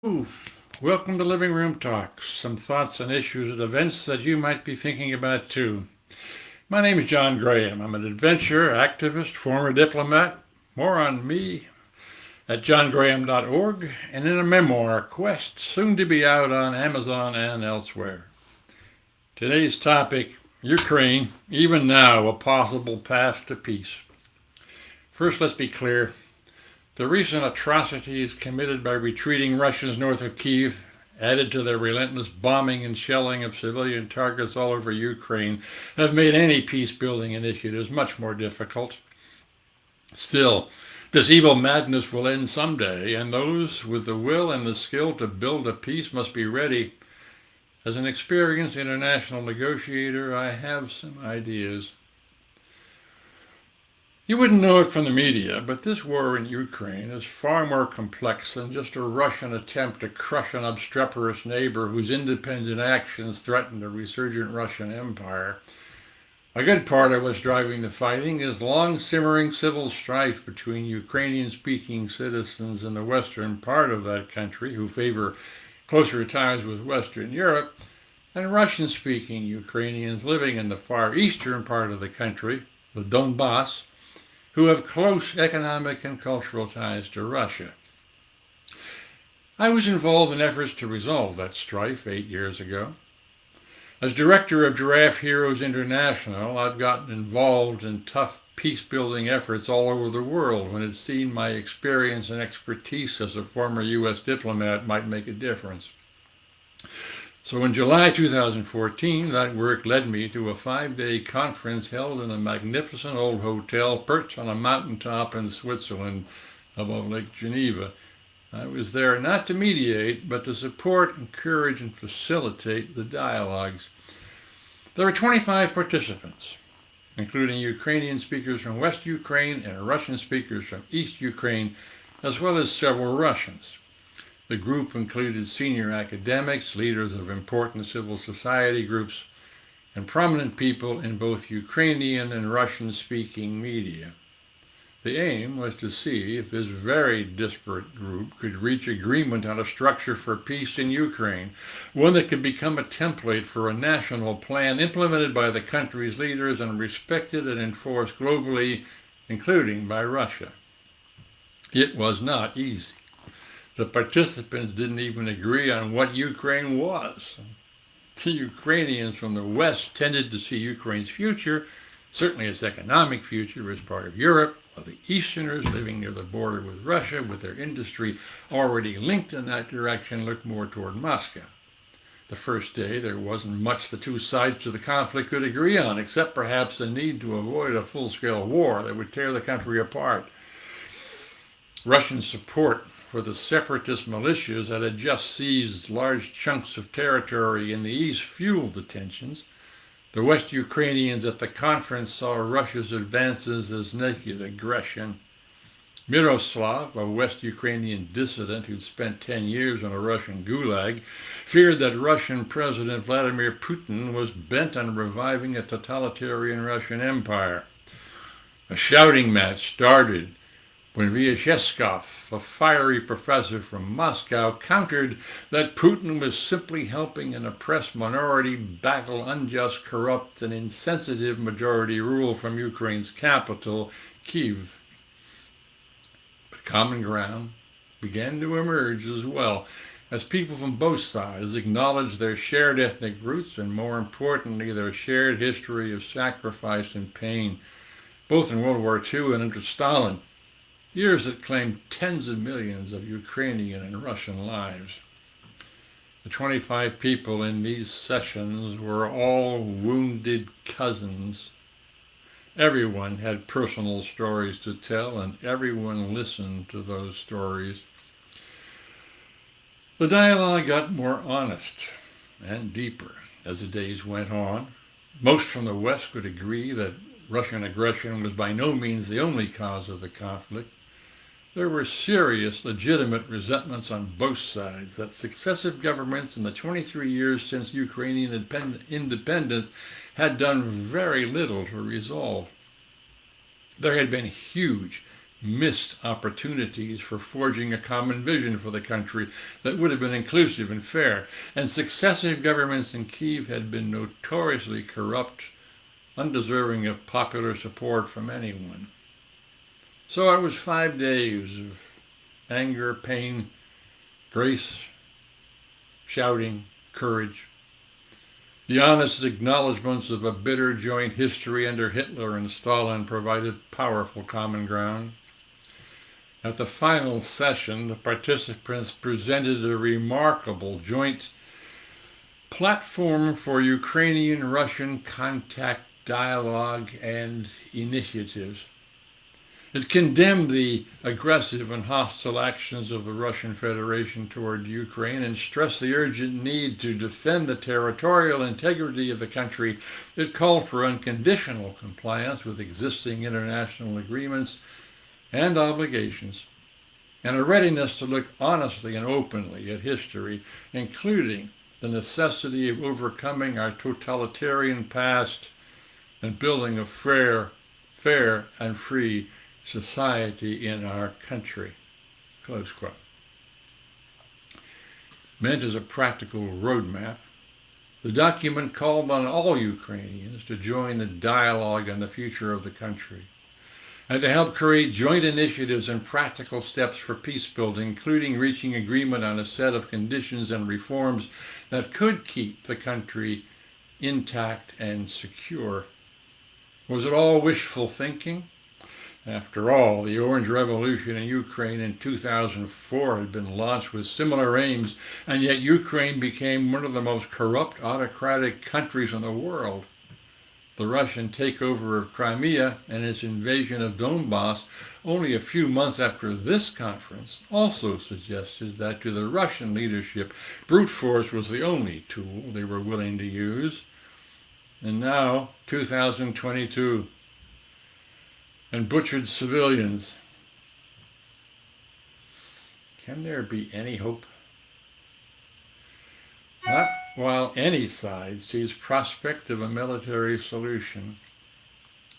Ooh, welcome to Living Room Talks. Some thoughts on issues and events that you might be thinking about too. My name is John Graham. I'm an adventurer, activist, former diplomat. More on me at johngraham.org and in a memoir, Quest, soon to be out on Amazon and elsewhere. Today's topic, Ukraine, even now a possible path to peace. First, let's be clear. The recent atrocities committed by retreating Russians north of Kiev, added to their relentless bombing and shelling of civilian targets all over Ukraine, have made any peace-building initiatives much more difficult. Still, this evil madness will end someday, and those with the will and the skill to build a peace must be ready. As an experienced international negotiator, I have some ideas. You wouldn't know it from the media, but this war in Ukraine is far more complex than just a Russian attempt to crush an obstreperous neighbor whose independent actions threaten the resurgent Russian Empire. A good part of what's driving the fighting is long-simmering civil strife between Ukrainian-speaking citizens in the western part of that country who favor closer ties with Western Europe, and Russian-speaking Ukrainians living in the far eastern part of the country, the Donbass, who have close economic and cultural ties to Russia. I was involved in efforts to resolve that strife 8 years ago. As director of Giraffe Heroes International, I've gotten involved in tough peace-building efforts all over the world when it seemed my experience and expertise as a former U.S. diplomat might make a difference. So in July 2014, that work led me to a 5-day conference held in a magnificent old hotel perched on a mountaintop in Switzerland above Lake Geneva. I was there not to mediate, but to support, encourage, and facilitate the dialogues. There were 25 participants, including Ukrainian speakers from West Ukraine and Russian speakers from East Ukraine, as well as several Russians. The group included senior academics, leaders of important civil society groups, and prominent people in both Ukrainian and Russian-speaking media. The aim was to see if this very disparate group could reach agreement on a structure for peace in Ukraine, one that could become a template for a national plan implemented by the country's leaders and respected and enforced globally, including by Russia. It was not easy. The participants didn't even agree on what Ukraine was. The Ukrainians from the West tended to see Ukraine's future, certainly its economic future, as part of Europe, while the Easterners living near the border with Russia, with their industry already linked in that direction, looked more toward Moscow. The first day, there wasn't much the two sides to the conflict could agree on, except perhaps the need to avoid a full-scale war that would tear the country apart. Russian support for the separatist militias that had just seized large chunks of territory in the east fueled the tensions. The West Ukrainians at the conference saw Russia's advances as naked aggression. Miroslav, a West Ukrainian dissident who'd spent 10 years in a Russian gulag, feared that Russian President Vladimir Putin was bent on reviving a totalitarian Russian empire. A shouting match started when Vyashcheskov, a fiery professor from Moscow, countered that Putin was simply helping an oppressed minority battle unjust, corrupt, and insensitive majority rule from Ukraine's capital, Kiev. But common ground began to emerge as well, as people from both sides acknowledged their shared ethnic roots and, more importantly, their shared history of sacrifice and pain, both in World War II and under Stalin. Years that claimed tens of millions of Ukrainian and Russian lives. The 25 people in these sessions were all wounded cousins. Everyone had personal stories to tell, and everyone listened to those stories. The dialogue got more honest and deeper as the days went on. Most from the West could agree that Russian aggression was by no means the only cause of the conflict. There were serious, legitimate resentments on both sides that successive governments in the 23 years since Ukrainian independence had done very little to resolve. There had been huge missed opportunities for forging a common vision for the country that would have been inclusive and fair. And successive governments in Kiev had been notoriously corrupt, undeserving of popular support from anyone. So it was 5 days of anger, pain, grace, shouting, courage. The honest acknowledgments of a bitter joint history under Hitler and Stalin provided powerful common ground. At the final session, the participants presented a remarkable joint platform for Ukrainian-Russian contact, dialogue, and initiatives. It condemned the aggressive and hostile actions of the Russian Federation toward Ukraine and stressed the urgent need to defend the territorial integrity of the country. It called for unconditional compliance with existing international agreements and obligations, and a readiness to look honestly and openly at history, including the necessity of overcoming our totalitarian past and building a fair and free society in our country. Close quote. Meant as a practical roadmap, the document called on all Ukrainians to join the dialogue on the future of the country and to help create joint initiatives and practical steps for peace building, including reaching agreement on a set of conditions and reforms that could keep the country intact and secure. Was it all wishful thinking? After all, the Orange Revolution in Ukraine in 2004 had been launched with similar aims, and yet Ukraine became one of the most corrupt autocratic countries in the world. The Russian takeover of Crimea and its invasion of Donbass only a few months after this conference also suggested that to the Russian leadership, brute force was the only tool they were willing to use. And now, 2022, and butchered civilians. Can there be any hope? Not while any side sees prospect of a military solution.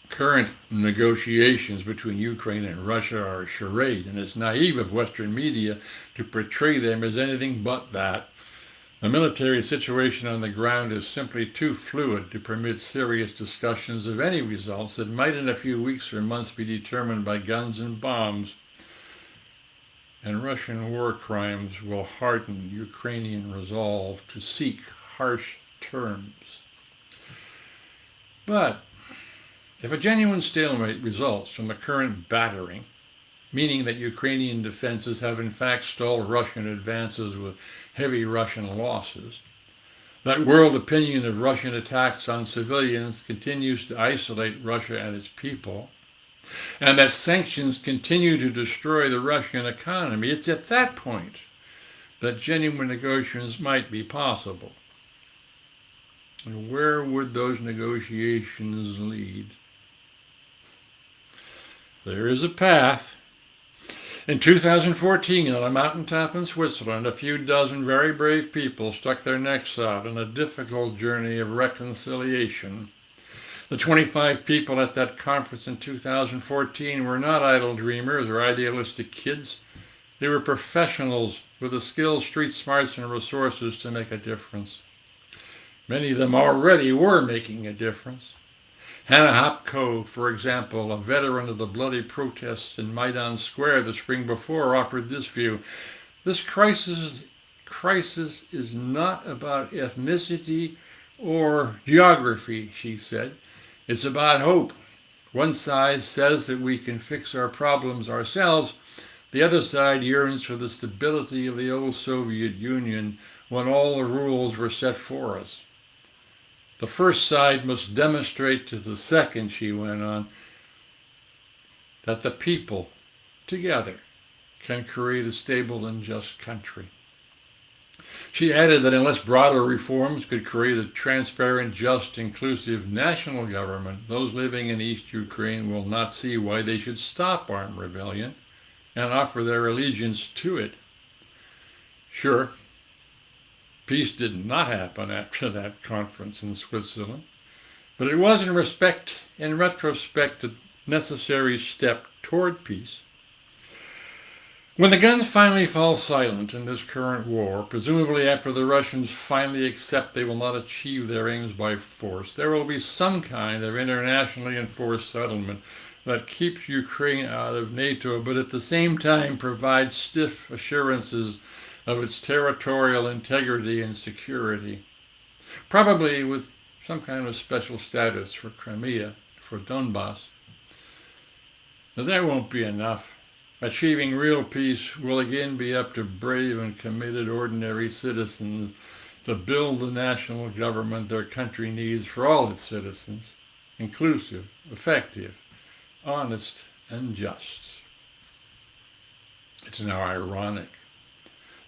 Current negotiations between Ukraine and Russia are a charade, and it's naive of Western media to portray them as anything but that. The military situation on the ground is simply too fluid to permit serious discussions of any results that might in a few weeks or months be determined by guns and bombs. And Russian war crimes will harden Ukrainian resolve to seek harsh terms. But if a genuine stalemate results from the current battering, meaning that Ukrainian defenses have in fact stalled Russian advances with heavy Russian losses, that world opinion of Russian attacks on civilians continues to isolate Russia and its people, and that sanctions continue to destroy the Russian economy, it's at that point that genuine negotiations might be possible. And where would those negotiations lead? There is a path. In 2014, on a mountaintop in Switzerland, a few dozen very brave people stuck their necks out on a difficult journey of reconciliation. The 25 people at that conference in 2014 were not idle dreamers or idealistic kids. They were professionals with the skills, street smarts, and resources to make a difference. Many of them already were making a difference. Hannah Hopko, for example, a veteran of the bloody protests in Maidan Square the spring before, offered this view. This crisis is not about ethnicity or geography, she said. It's about hope. One side says that we can fix our problems ourselves. The other side yearns for the stability of the old Soviet Union when all the rules were set for us. The first side must demonstrate to the second, she went on, that the people, together, can create a stable and just country. She added that unless broader reforms could create a transparent, just, inclusive national government, those living in East Ukraine will not see why they should stop armed rebellion and offer their allegiance to it. Sure, peace did not happen after that conference in Switzerland, but it was in retrospect a necessary step toward peace, When the guns finally fall silent in this current war, presumably after the Russians finally accept they will not achieve their aims by force, there will be some kind of internationally enforced settlement that keeps Ukraine out of NATO, but at the same time provides stiff assurances of its territorial integrity and security. Probably with some kind of special status for Crimea, for Donbass. But that won't be enough. Achieving real peace will again be up to brave and committed ordinary citizens to build the national government their country needs for all its citizens, inclusive, effective, honest, and just. It's now ironic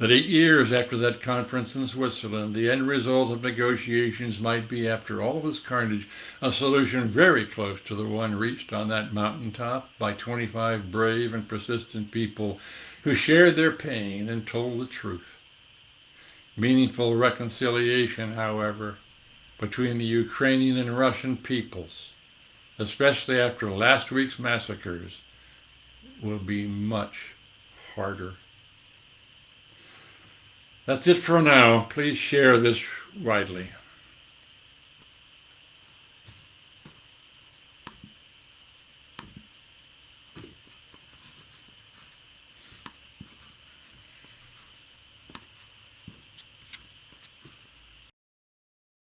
that 8 years after that conference in Switzerland, the end result of negotiations might be, after all this carnage, a solution very close to the one reached on that mountaintop by 25 brave and persistent people who shared their pain and told the truth. Meaningful reconciliation, however, between the Ukrainian and Russian peoples, especially after last week's massacres, will be much harder. That's it for now. Please share this widely.